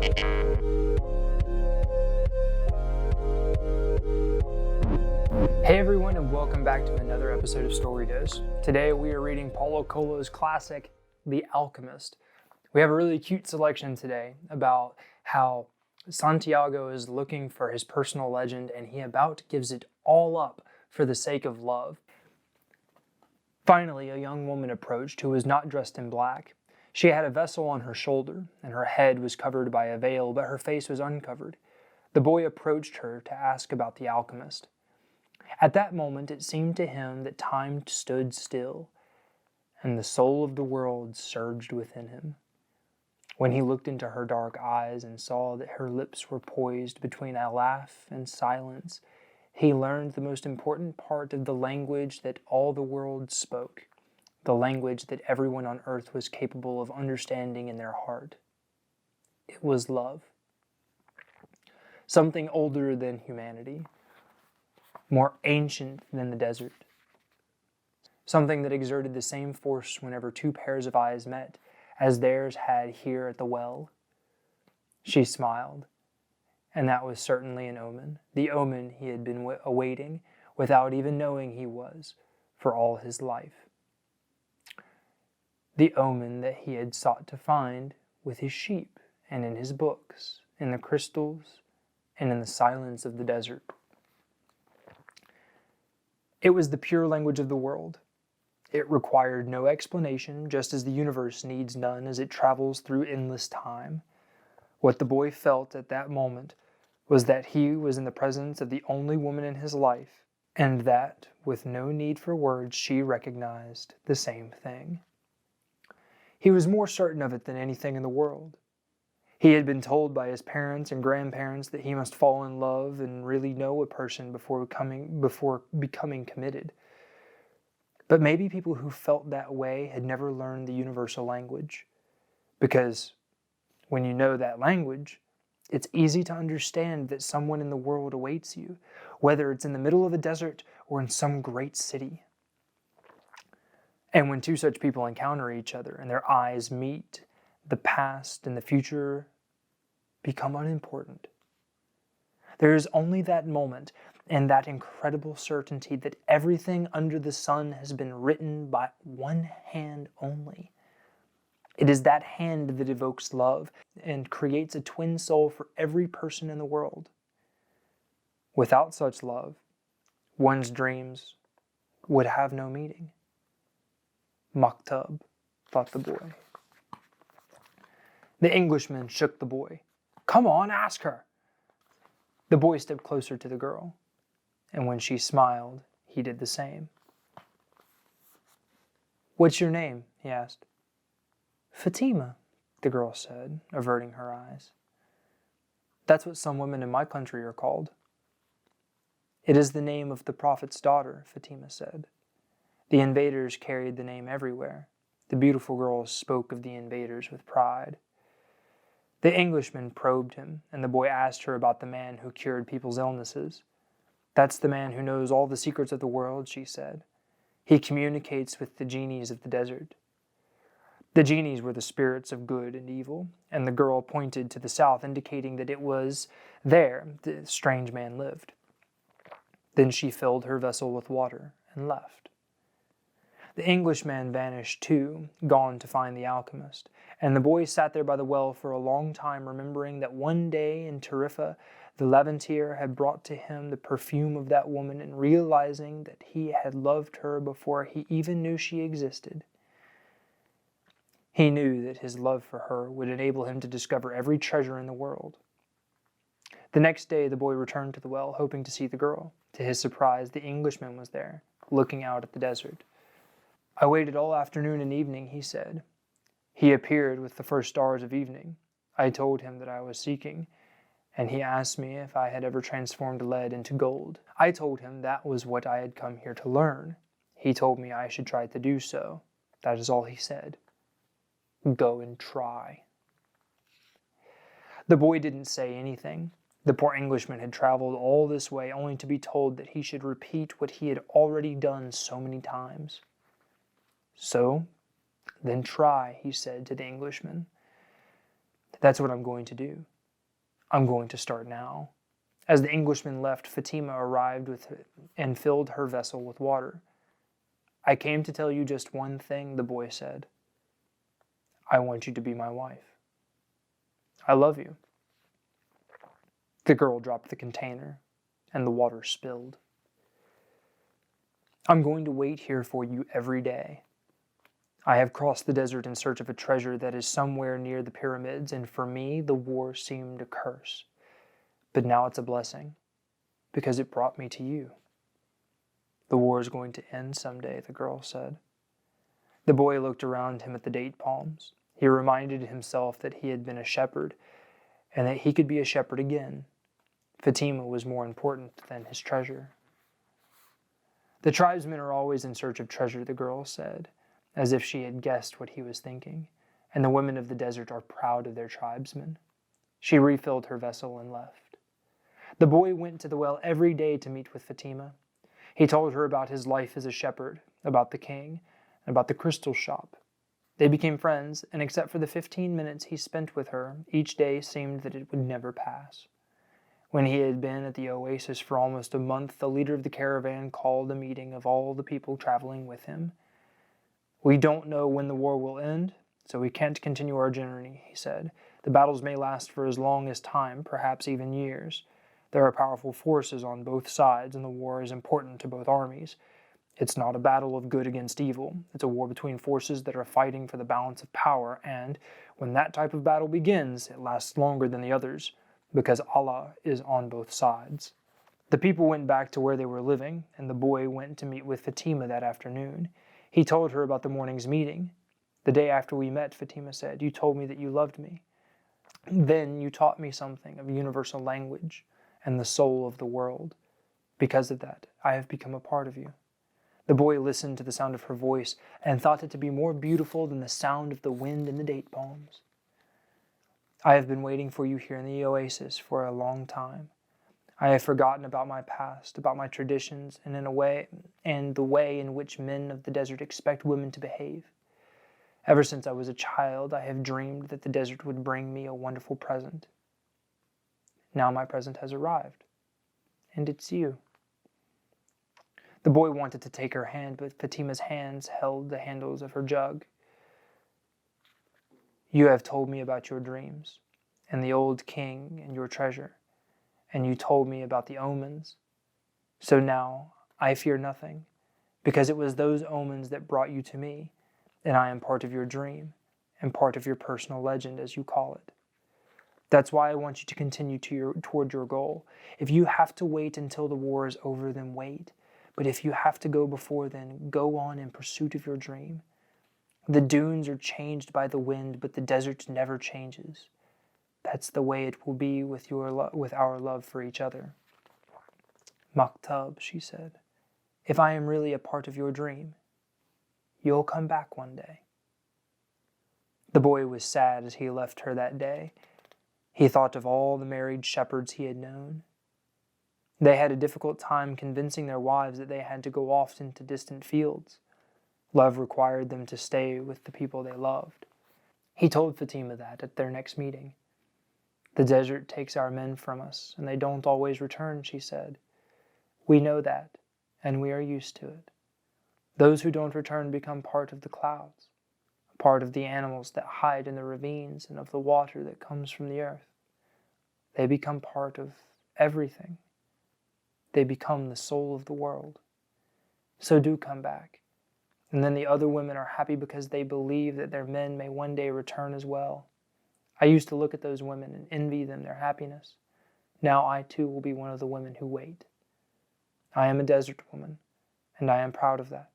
Hey everyone, and welcome back to another episode of Story Dose. Today we are reading Paulo Coelho's classic, The Alchemist. We have a really cute selection today about how Santiago is looking for his personal legend and he about gives it all up for the sake of love. Finally, a young woman approached who was not dressed in black. She had a vessel on her shoulder and her head was covered by a veil, but her face was uncovered. The boy approached her to ask about the alchemist. At that moment, it seemed to him that time stood still, and the soul of the world surged within him. When he looked into her dark eyes and saw that her lips were poised between a laugh and silence, he learned the most important part of the language that all the world spoke, the language that everyone on earth was capable of understanding in their heart. It was love. Something older than humanity, more ancient than the desert. Something that exerted the same force whenever two pairs of eyes met, as theirs had here at the well. She smiled, and that was certainly an omen, the omen he had been awaiting, without even knowing he was, for all his life. The omen that he had sought to find with his sheep, and in his books, in the crystals, and in the silence of the desert. It was the pure language of the world. It required no explanation, just as the universe needs none as it travels through endless time. What the boy felt at that moment was that he was in the presence of the only woman in his life, and that, with no need for words, she recognized the same thing. He was more certain of it than anything in the world. He had been told by his parents and grandparents that he must fall in love and really know a person before becoming committed. But maybe people who felt that way had never learned the universal language. Because when you know that language, it's easy to understand that someone in the world awaits you, whether it's in the middle of a desert or in some great city. And when two such people encounter each other and their eyes meet, the past and the future become unimportant. There is only that moment and that incredible certainty that everything under the sun has been written by one hand only. It is that hand that evokes love and creates a twin soul for every person in the world. Without such love, one's dreams would have no meaning. Maktub, thought the boy. The Englishman shook the boy. Come on, ask her. The boy stepped closer to the girl, and when she smiled, he did the same. What's your name? He asked. Fatima, the girl said, averting her eyes. That's what some women in my country are called. It is the name of the prophet's daughter, Fatima said. The invaders carried the name everywhere. The beautiful girls spoke of the invaders with pride. The Englishman probed him, and the boy asked her about the man who cured people's illnesses. That's the man who knows all the secrets of the world, she said. He communicates with the genies of the desert. The genies were the spirits of good and evil, and the girl pointed to the south, indicating that it was there the strange man lived. Then she filled her vessel with water and left. The Englishman vanished too, gone to find the alchemist, and the boy sat there by the well for a long time, remembering that one day in Tarifa, the Levantier had brought to him the perfume of that woman, and realizing that he had loved her before he even knew she existed. He knew that his love for her would enable him to discover every treasure in the world. The next day, the boy returned to the well, hoping to see the girl. To his surprise, the Englishman was there, looking out at the desert. I waited all afternoon and evening, he said. He appeared with the first stars of evening. I told him that I was seeking, and he asked me if I had ever transformed lead into gold. I told him that was what I had come here to learn. He told me I should try to do so. That is all he said. Go and try. The boy didn't say anything. The poor Englishman had traveled all this way only to be told that he should repeat what he had already done so many times. So, then try, he said to the Englishman. That's what I'm going to do. I'm going to start now. As the Englishman left, Fatima arrived and filled her vessel with water. I came to tell you just one thing, the boy said. I want you to be my wife. I love you. The girl dropped the container, and the water spilled. I'm going to wait here for you every day. I have crossed the desert in search of a treasure that is somewhere near the pyramids, and for me, the war seemed a curse. But now it's a blessing, because it brought me to you. The war is going to end someday, the girl said. The boy looked around him at the date palms. He reminded himself that he had been a shepherd, and that he could be a shepherd again. Fatima was more important than his treasure. The tribesmen are always in search of treasure, the girl said, as if she had guessed what he was thinking, and the women of the desert are proud of their tribesmen. She refilled her vessel and left. The boy went to the well every day to meet with Fatima. He told her about his life as a shepherd, about the king, and about the crystal shop. They became friends, and except for the 15 minutes he spent with her, each day seemed that it would never pass. When he had been at the oasis for almost a month, the leader of the caravan called a meeting of all the people traveling with him. We don't know when the war will end, so we can't continue our journey, he said. The battles may last for as long as time, perhaps even years. There are powerful forces on both sides, and the war is important to both armies. It's not a battle of good against evil. It's a war between forces that are fighting for the balance of power, and when that type of battle begins, it lasts longer than the others, because Allah is on both sides. The people went back to where they were living, and the boy went to meet with Fatima that afternoon. He told her about the morning's meeting. The day after we met, Fatima said, you told me that you loved me. Then you taught me something of universal language and the soul of the world. Because of that, I have become a part of you. The boy listened to the sound of her voice and thought it to be more beautiful than the sound of the wind in the date palms. I have been waiting for you here in the oasis for a long time. I have forgotten about my past, about my traditions, and the way in which men of the desert expect women to behave. Ever since I was a child, I have dreamed that the desert would bring me a wonderful present. Now my present has arrived, and it's you. The boy wanted to take her hand, but Fatima's hands held the handles of her jug. You have told me about your dreams, and the old king and your treasure, and you told me about the omens. So now I fear nothing, because it was those omens that brought you to me, and I am part of your dream, and part of your personal legend, as you call it. That's why I want you to continue toward your goal. If you have to wait until the war is over, then wait. But if you have to go before then, go on in pursuit of your dream. The dunes are changed by the wind, but the desert never changes. That's the way it will be with our love for each other. Maktab, she said, if I am really a part of your dream, you'll come back one day. The boy was sad as he left her that day. He thought of all the married shepherds he had known. They had a difficult time convincing their wives that they had to go off into distant fields. Love required them to stay with the people they loved. He told Fatima that at their next meeting. The desert takes our men from us, and they don't always return, she said. We know that, and we are used to it. Those who don't return become part of the clouds, a part of the animals that hide in the ravines and of the water that comes from the earth. They become part of everything. They become the soul of the world. So do come back. And then the other women are happy because they believe that their men may one day return as well. I used to look at those women and envy them their happiness. Now I too will be one of the women who wait. I am a desert woman, and I am proud of that.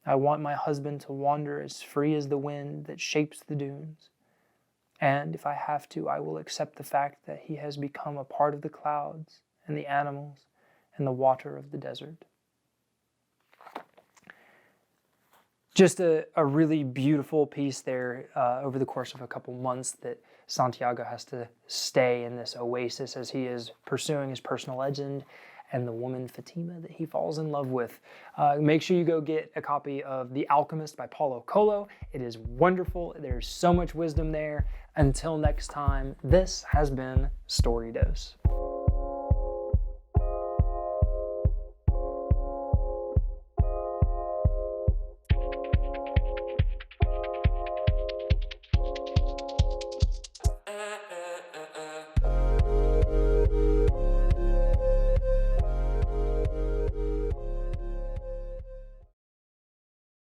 I want my husband to wander as free as the wind that shapes the dunes. And if I have to, I will accept the fact that he has become a part of the clouds and the animals and the water of the desert. Just a really beautiful piece there over the course of a couple months that Santiago has to stay in this oasis as he is pursuing his personal legend and the woman Fatima that he falls in love with. Make sure you go get a copy of The Alchemist by Paulo Coelho. It is wonderful. There's so much wisdom there. Until next time, this has been Story Dose.